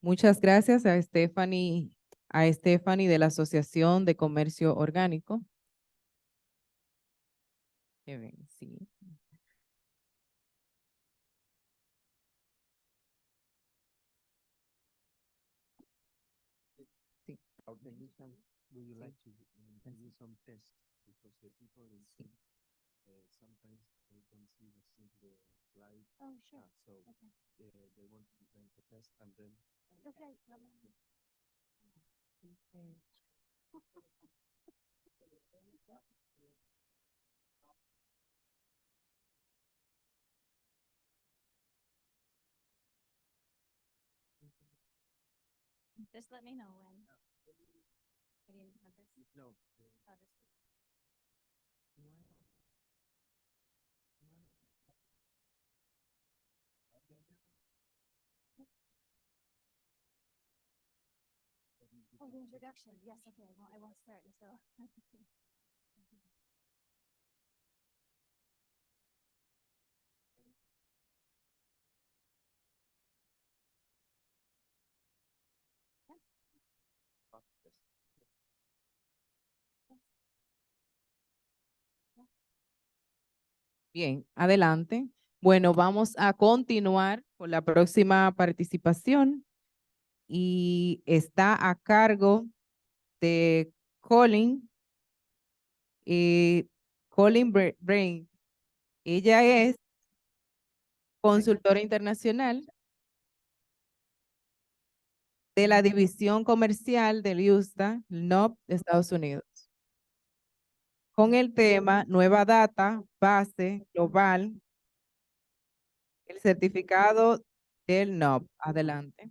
Muchas gracias a Stephanie de la Asociación de Comercio Orgánico. Qué bien, sí. Sí. Would you like to do some tests? Because the people in sometimes they don't see the slide. Oh, sure. So Okay. they want to present the test and then. Okay. Just let me know when. I didn't have this. No. Oh, this. Oh, the introduction. Yes, okay. I won't start until. Bien, adelante. Bueno, vamos a continuar con la próxima participación y está a cargo de Colleen, Colleen Brain. Ella es consultora internacional de la División Comercial del USDA, NOP de Estados Unidos, con el tema Nueva Data Base Global, el certificado del NOP. Adelante.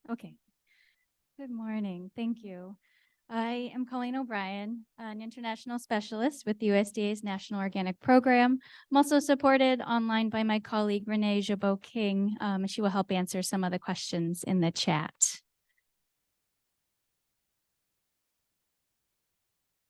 Okay. Good morning. Thank you. I am Colleen O'Brien, an international specialist with the USDA's National Organic Program. I'm also supported online by my colleague, Renee Jabot-King. She will help answer some of the questions in the chat.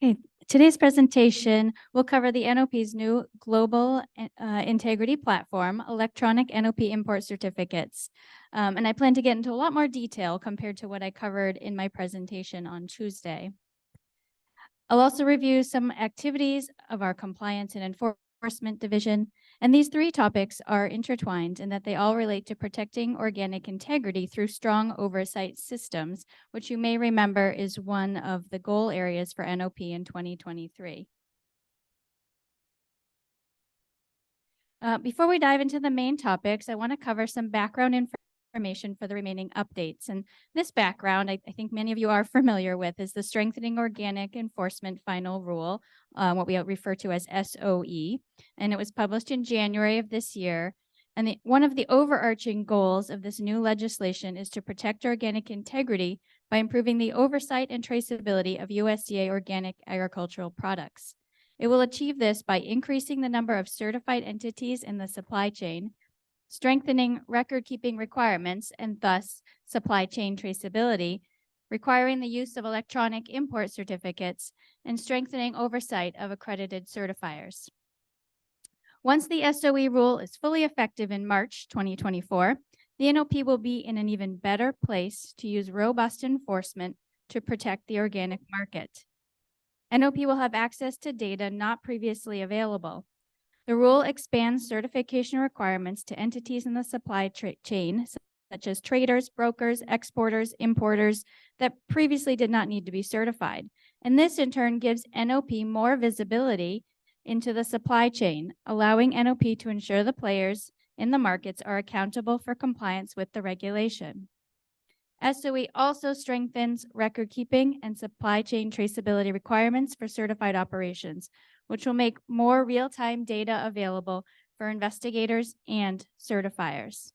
Okay, today's presentation will cover the NOP's new Global Integrity Platform, Electronic NOP Import Certificates. And I plan to get into a lot more detail compared to what I covered in my presentation on Tuesday. I'll also review some activities of our Compliance and Enforcement Division. And these three topics are intertwined in that they all relate to protecting organic integrity through strong oversight systems, which you may remember is one of the goal areas for NOP in 2023. Before we dive into the main topics, I want to cover some background information for the remaining updates. And this background, I think many of you are familiar with, is the Strengthening Organic Enforcement Final Rule, what we refer to as SOE. And it was published in January of this year. And one of the overarching goals of this new legislation is to protect organic integrity by improving the oversight and traceability of USDA organic agricultural products. It will achieve this by increasing the number of certified entities in the supply chain, strengthening record-keeping requirements, and thus supply chain traceability, requiring the use of electronic import certificates, and strengthening oversight of accredited certifiers. Once the SOE rule is fully effective in March 2024, the NOP will be in an even better place to use robust enforcement to protect the organic market. NOP will have access to data not previously available. The rule expands certification requirements to entities in the supply chain, such as traders, brokers, exporters, importers, that previously did not need to be certified. And this, in turn, gives NOP more visibility into the supply chain, allowing NOP to ensure the players in the markets are accountable for compliance with the regulation. SOE also strengthens record-keeping and supply chain traceability requirements for certified operations, which will make more real-time data available for investigators and certifiers.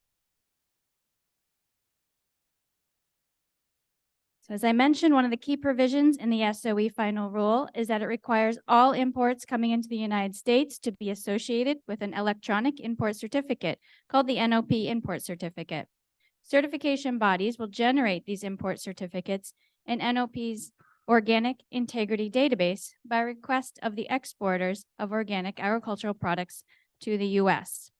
So as I mentioned, one of the key provisions in the SOE final rule is that it requires all imports coming into the United States to be associated with an electronic import certificate called the NOP Import Certificate. Certification bodies will generate these import certificates, and NOPs Organic Integrity Database by request of the exporters of organic agricultural products to the U.S.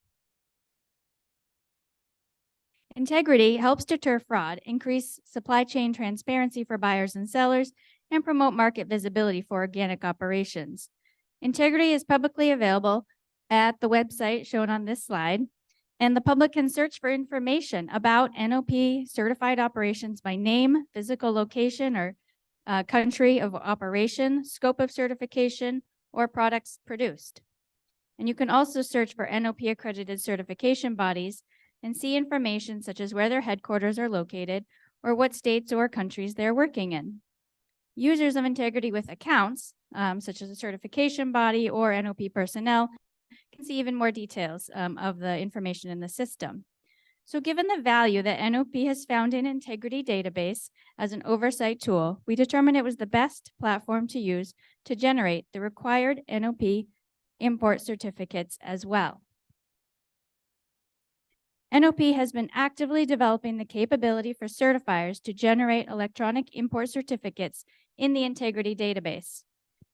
Integrity helps deter fraud, increase supply chain transparency for buyers and sellers, and promote market visibility for organic operations. Integrity is publicly available at the website shown on this slide, and the public can search for information about NOP certified operations by name, physical location, or country of operation, scope of certification, or products produced. And you can also search for NOP accredited certification bodies and see information such as where their headquarters are located or what states or countries they're working in. Users of Integrity with accounts, such as a certification body or NOP personnel, can see even more details of the information in the system. So given the value that NOP has found in Integrity Database as an oversight tool, we determined it was the best platform to use to generate the required NOP import certificates as well. NOP has been actively developing the capability for certifiers to generate electronic import certificates in the Integrity Database.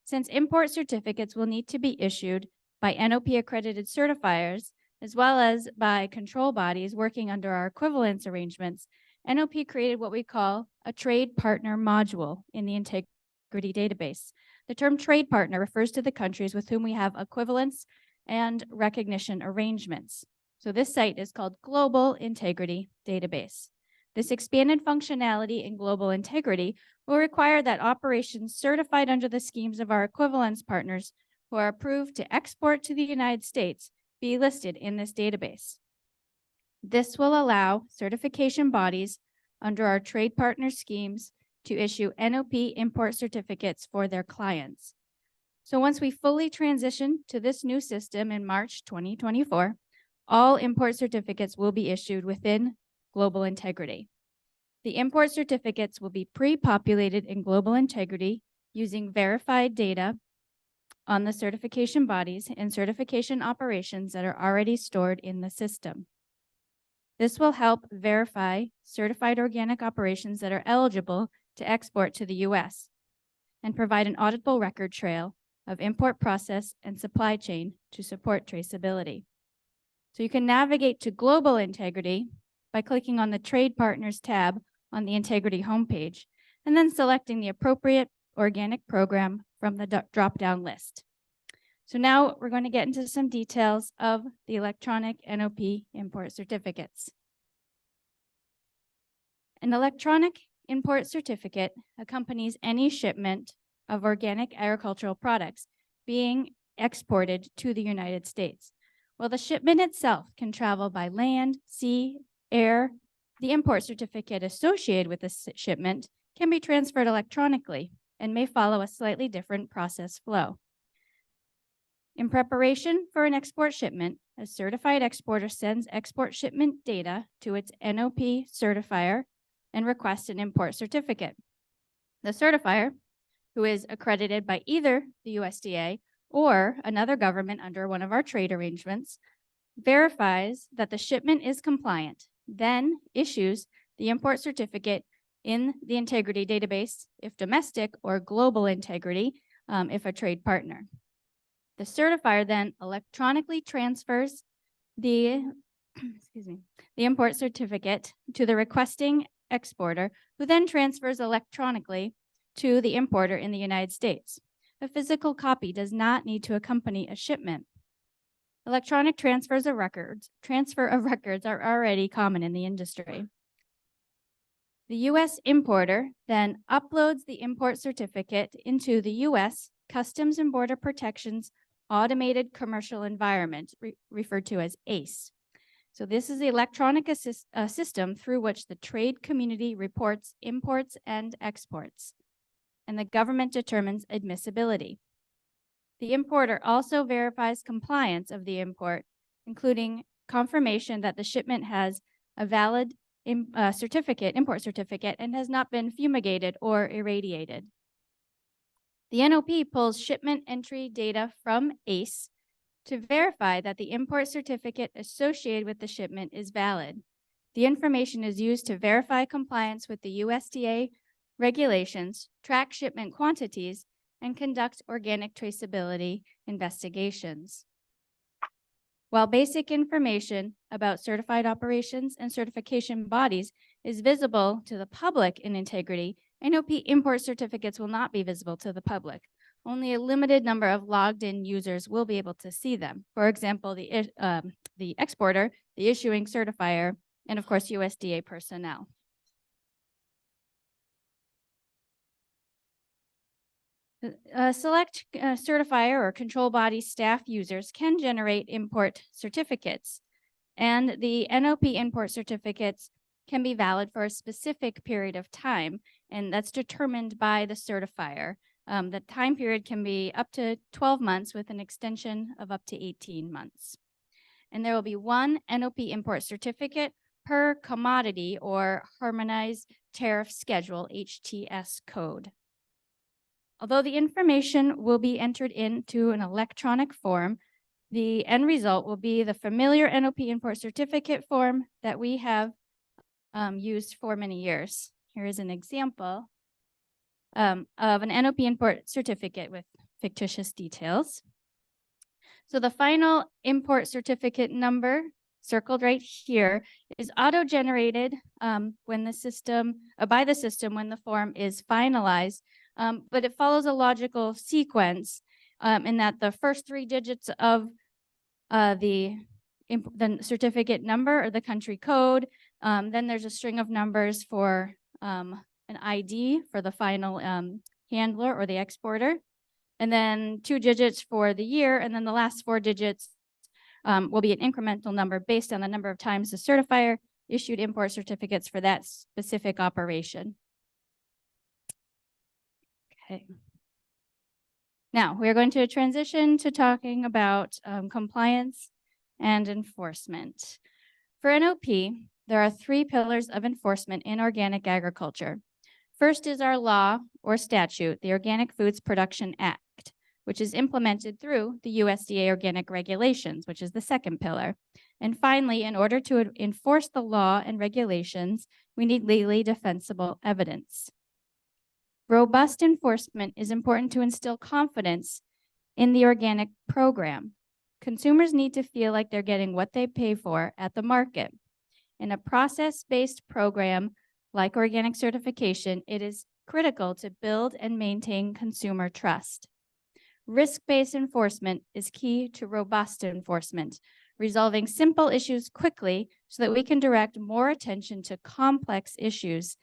Since import certificates will need to be issued by NOP accredited certifiers, as well as by control bodies working under our equivalence arrangements, NOP created what we call a trade partner module in the Integrity Database. The term trade partner refers to the countries with whom we have equivalence and recognition arrangements. So this site is called Global Integrity Database. This expanded functionality in Global Integrity will require that operations certified under the schemes of our equivalence partners who are approved to export to the United States be listed in this database. This will allow certification bodies under our trade partner schemes to issue NOP import certificates for their clients. So once we fully transition to this new system in March 2024, all import certificates will be issued within Global Integrity. The import certificates will be pre-populated in Global Integrity using verified data on the certification bodies and certification operations that are already stored in the system. This will help verify certified organic operations that are eligible to export to the U.S. and provide an auditable record trail of import process and supply chain to support traceability. So you can navigate to Global Integrity by clicking on the Trade Partners tab on the Integrity homepage and then selecting the appropriate organic program from the drop-down list. So now we're going to get into some details of the electronic NOP import certificates. An electronic import certificate accompanies any shipment of organic agricultural products being exported to the United States. While the shipment itself can travel by land, sea, air, the import certificate associated with the shipment can be transferred electronically and may follow a slightly different process flow. In preparation for an export shipment, a certified exporter sends export shipment data to its NOP certifier and requests an import certificate. The certifier, who is accredited by either the USDA or another government under one of our trade arrangements, verifies that the shipment is compliant, then issues the import certificate in the Integrity Database if domestic, or Global Integrity if a trade partner. The certifier then electronically transfers the import certificate to the requesting exporter, who then transfers electronically to the importer in the United States. A physical copy does not need to accompany a shipment. Electronic transfer of records are already common in the industry. The U.S. importer then uploads the import certificate into the U.S. Customs and Border Protection's Automated Commercial Environment, referred to as ACE. So this is the electronic system through which the trade community reports imports and exports, and the government determines admissibility. The importer also verifies compliance of the import, including confirmation that the shipment has a valid import certificate, and has not been fumigated or irradiated. The NOP pulls shipment entry data from ACE to verify that the import certificate associated with the shipment is valid. The information is used to verify compliance with the USDA regulations, track shipment quantities, and conduct organic traceability investigations. While basic information about certified operations and certification bodies is visible to the public in integrity, NOP import certificates will not be visible to the public. Only a limited number of logged-in users will be able to see them. For example, the exporter, the issuing certifier, and of course, USDA personnel. Select certifier or control body staff users can generate import certificates, and the NOP import certificates can be valid for a specific period of time, and that's determined by the certifier. The time period can be up to 12 months with an extension of up to 18 months. And there will be one NOP import certificate per commodity or Harmonized Tariff Schedule, HTS code. Although the information will be entered into an electronic form, the end result will be the familiar NOP import certificate form that we have used for many years. Here is an example of an NOP import certificate with fictitious details. So the final import certificate number, circled right here, is auto-generated when the system, by the system when the form is finalized, but it follows a logical sequence in that the first 3 digits of the certificate number or the country code, then there's a string of numbers for an ID for the final handler or the exporter, and then 2 digits for the year, and then the last 4 digits will be an incremental number based on the number of times the certifier issued import certificates for that specific operation. Okay. Now, we're going to transition to talking about compliance and enforcement. For NOP, there are 3 pillars of enforcement in organic agriculture. First is our law or statute, the Organic Foods Production Act, which is implemented through the USDA organic regulations, which is the second pillar. And finally, in order to enforce the law and regulations, we need legally defensible evidence. Robust enforcement is important to instill confidence in the organic program. Consumers need to feel like they're getting what they pay for at the market. In a process-based program like organic certification, it is critical to build and maintain consumer trust. Risk-based enforcement is key to robust enforcement, resolving simple issues quickly so that we can direct more attention to complex issues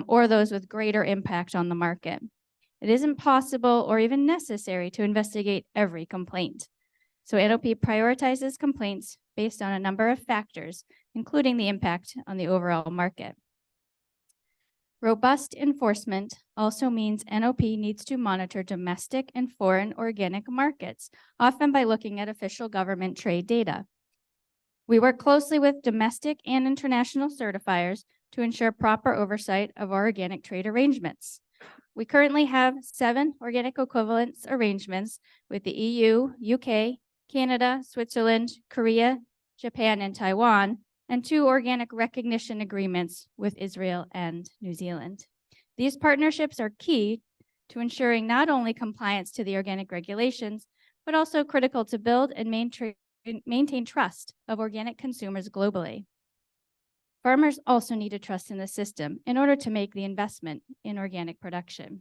or those with greater impact on the market. It isn't possible or even necessary to investigate every complaint. So NOP prioritizes complaints based on a number of factors, including the impact on the overall market. Robust enforcement also means NOP needs to monitor domestic and foreign organic markets, often by looking at official government trade data. We work closely with domestic and international certifiers to ensure proper oversight of our organic trade arrangements. We currently have 7 organic equivalence arrangements with the EU, UK, Canada, Switzerland, Korea, Japan, and Taiwan, and 2 organic recognition agreements with Israel and New Zealand. These partnerships are key to ensuring not only compliance to the organic regulations, but also critical to build and maintain trust of organic consumers globally. Farmers also need to trust in the system in order to make the investment in organic production.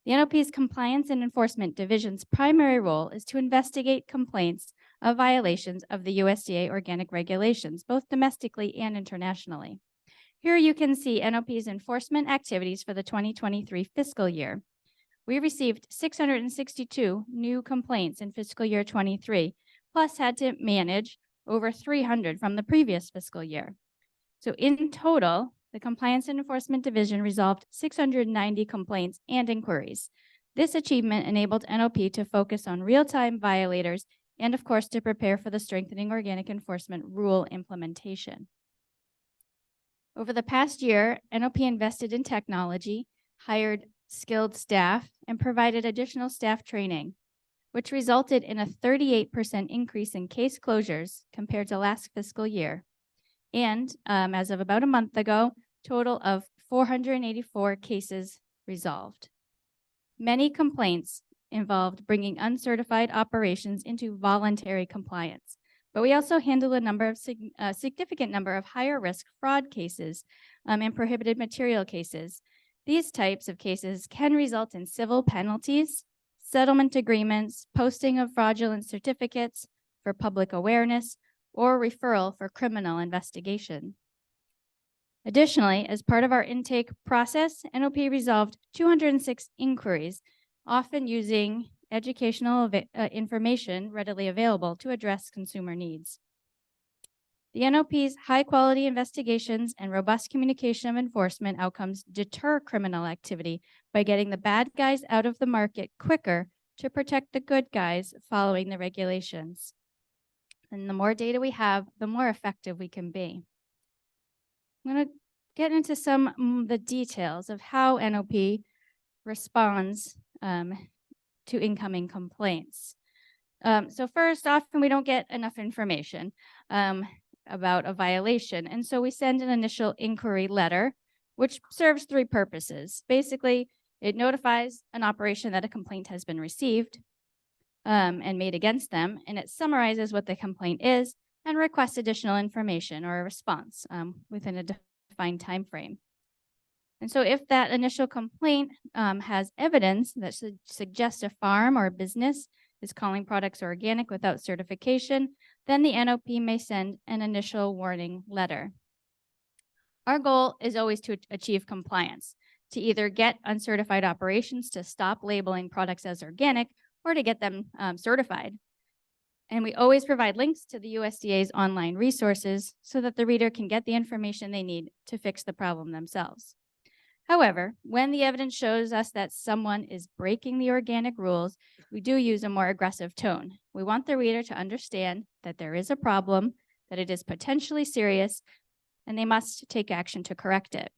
The NOP's Compliance and Enforcement Division's primary role is to investigate complaints of violations of the USDA organic regulations, both domestically and internationally. Here you can see NOP's enforcement activities for the 2023 fiscal year. We received 662 new complaints in fiscal year 23, plus had to manage over 300 from the previous fiscal year. So in total, the Compliance and Enforcement Division resolved 690 complaints and inquiries. This achievement enabled NOP to focus on real-time violators and, of course, to prepare for the strengthening organic enforcement rule implementation. Over the past year, NOP invested in technology, hired skilled staff, and provided additional staff training. which resulted in a 38% increase in case closures compared to last fiscal year. And as of about a month ago, total of 484 cases resolved. Many complaints involved bringing uncertified operations into voluntary compliance, but we also handle a significant number of higher risk fraud cases and prohibited material cases. These types of cases can result in civil penalties, settlement agreements, posting of fraudulent certificates for public awareness, or referral for criminal investigation. Additionally, as part of our intake process, NOP resolved 206 inquiries, often using educational information readily available to address consumer needs. The NOP's high-quality investigations and robust communication of enforcement outcomes deter criminal activity by getting the bad guys out of the market quicker to protect the good guys following the regulations. And the more data we have, the more effective we can be. I'm going to get into some of the details of how NOP responds to incoming complaints. So first, often we don't get enough information about a violation. And so we send an initial inquiry letter, which serves three purposes. Basically, it notifies an operation that a complaint has been received and made against them, and it summarizes what the complaint is and requests additional information or a response within a defined time frame. And so if that initial complaint has evidence that suggests a farm or a business is calling products organic without certification, then the NOP may send an initial warning letter. Our goal is always to achieve compliance, to either get uncertified operations to stop labeling products as organic or to get them certified. And we always provide links to the USDA's online resources so that the reader can get the information they need to fix the problem themselves. However, when the evidence shows us that someone is breaking the organic rules, we do use a more aggressive tone. We want the reader to understand that there is a problem, that it is potentially serious, and they must take action to correct it.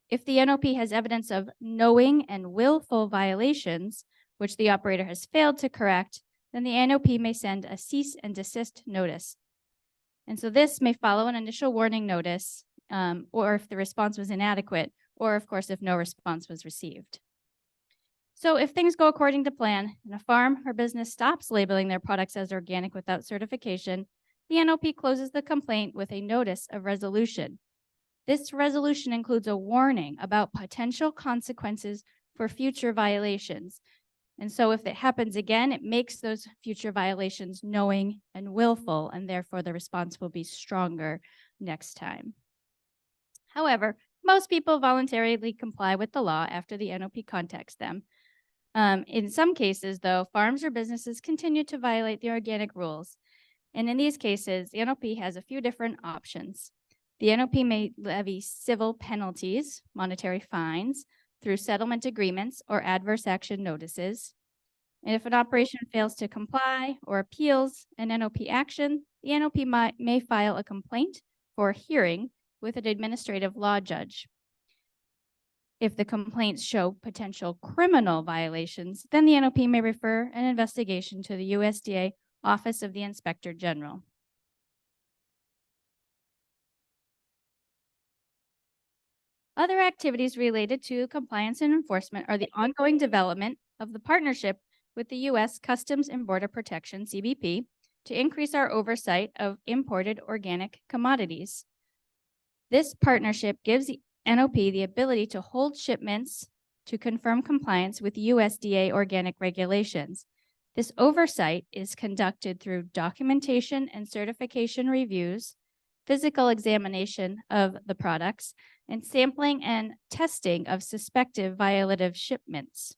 If the NOP has evidence of knowing and willful violations, which the operator has failed to correct, then the NOP may send a cease and desist notice. And so this may follow an initial warning notice, or if the response was inadequate, or of course, if no response was received. So if things go according to plan and a farm or business stops labeling their products as organic without certification, the NOP closes the complaint with a notice of resolution. This resolution includes a warning about potential consequences for future violations. And so if it happens again, it makes those future violations knowing and willful, and therefore the response will be stronger next time. However, most people voluntarily comply with the law after the NOP contacts them. In some cases, though, farms or businesses continue to violate the organic rules. And in these cases, the NOP has a few different options. The NOP may levy civil penalties, monetary fines, through settlement agreements or adverse action notices. And if an operation fails to comply or appeals an NOP action, the NOP may file a complaint for a hearing with an administrative law judge. If the complaints show potential criminal violations, then the NOP may refer an investigation to the USDA Office of the Inspector General. Other activities related to compliance and enforcement are the ongoing development of the partnership with the U.S. Customs and Border Protection, CBP, to increase our oversight of imported organic commodities. This partnership gives the NOP the ability to hold shipments to confirm compliance with USDA organic regulations. This oversight is conducted through documentation and certification reviews, physical examination of the products, and sampling and testing of suspected violative shipments.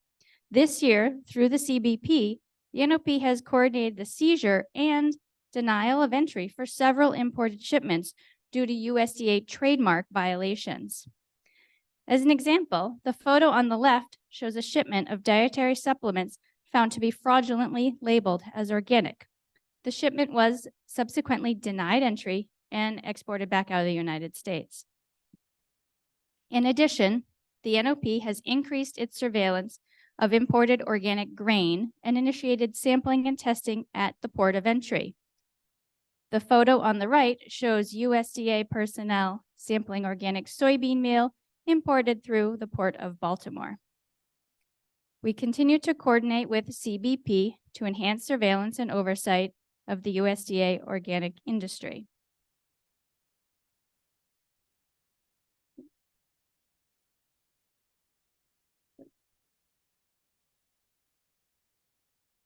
This year, through the CBP, the NOP has coordinated the seizure and denial of entry for several imported shipments due to USDA trademark violations. As an example, the photo on the left shows a shipment of dietary supplements found to be fraudulently labeled as organic. The shipment was subsequently denied entry and exported back out of the United States. In addition, the NOP has increased its surveillance of imported organic grain and initiated sampling and testing at the port of entry. The photo on the right shows USDA personnel sampling organic soybean meal imported through the Port of Baltimore. We continue to coordinate with CBP to enhance surveillance and oversight of the USDA organic industry.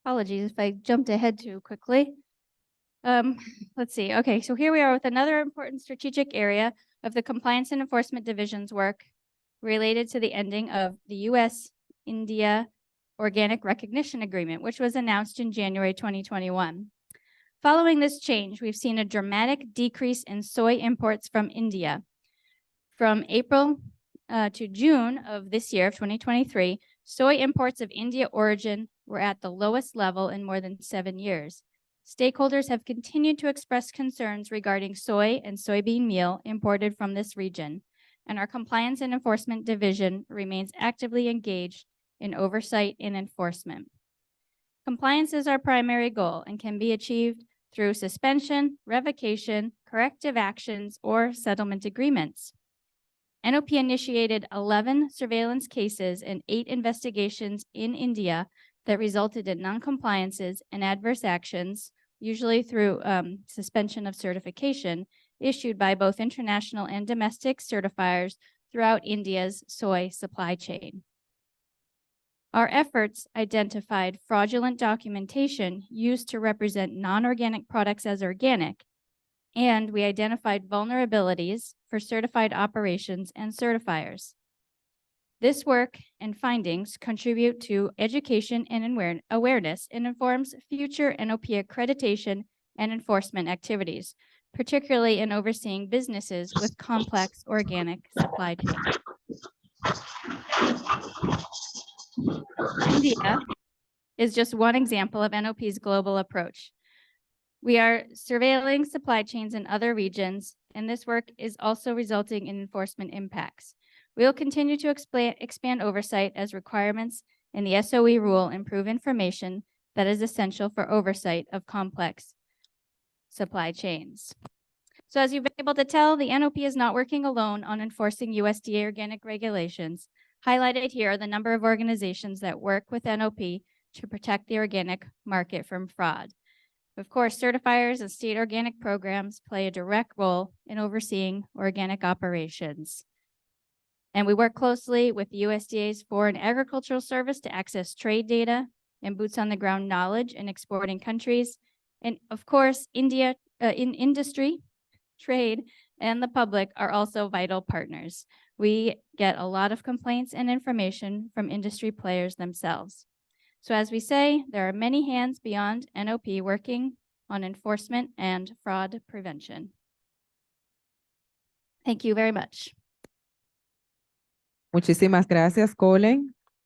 Apologies if I jumped ahead too quickly. Let's see. Okay, so here we are with another important strategic area of the Compliance and Enforcement Division's work related to the ending of the U.S.-India Organic Recognition Agreement, which was announced in January 2021. Following this change, we've seen a dramatic decrease in soy imports from India. From April to June of this year, of 2023, soy imports of India origin were at the lowest level in more than 7 years. Stakeholders have continued to express concerns regarding soy and soybean meal imported from this region, and our Compliance and Enforcement Division remains actively engaged in oversight and enforcement. Compliance is our primary goal and can be achieved through suspension, revocation, corrective actions, or settlement agreements. NOP initiated 11 surveillance cases and 8 investigations in India that resulted in noncompliances and adverse actions, usually through suspension of certification, issued by both international and domestic certifiers throughout India's soy supply chain. Our efforts identified fraudulent documentation used to represent non-organic products as organic, and we identified vulnerabilities for certified operations and certifiers. This work and findings contribute to education and awareness and informs future NOP accreditation and enforcement activities, particularly in overseeing businesses with complex organic supply chains. India is just one example of NOP's global approach. We are surveilling supply chains in other regions, and this work is also resulting in enforcement impacts. We will continue to expand oversight as requirements in the SOE rule improve information that is essential for oversight of complex supply chains. So as you've been able to tell, the NOP is not working alone on enforcing USDA organic regulations. Highlighted here are the number of organizations that work with NOP to protect the organic market from fraud. Of course, certifiers and state organic programs play a direct role in overseeing organic operations. And we work closely with the USDA's Foreign Agricultural Service to access trade data and boots on the ground knowledge in exporting countries. And of course, industry, trade, and the public are also vital partners. We get a lot of complaints and information from industry players themselves. So as we say, there are many hands beyond NOP working on enforcement and fraud prevention. Thank you very much. Muchísimas gracias, Colleen.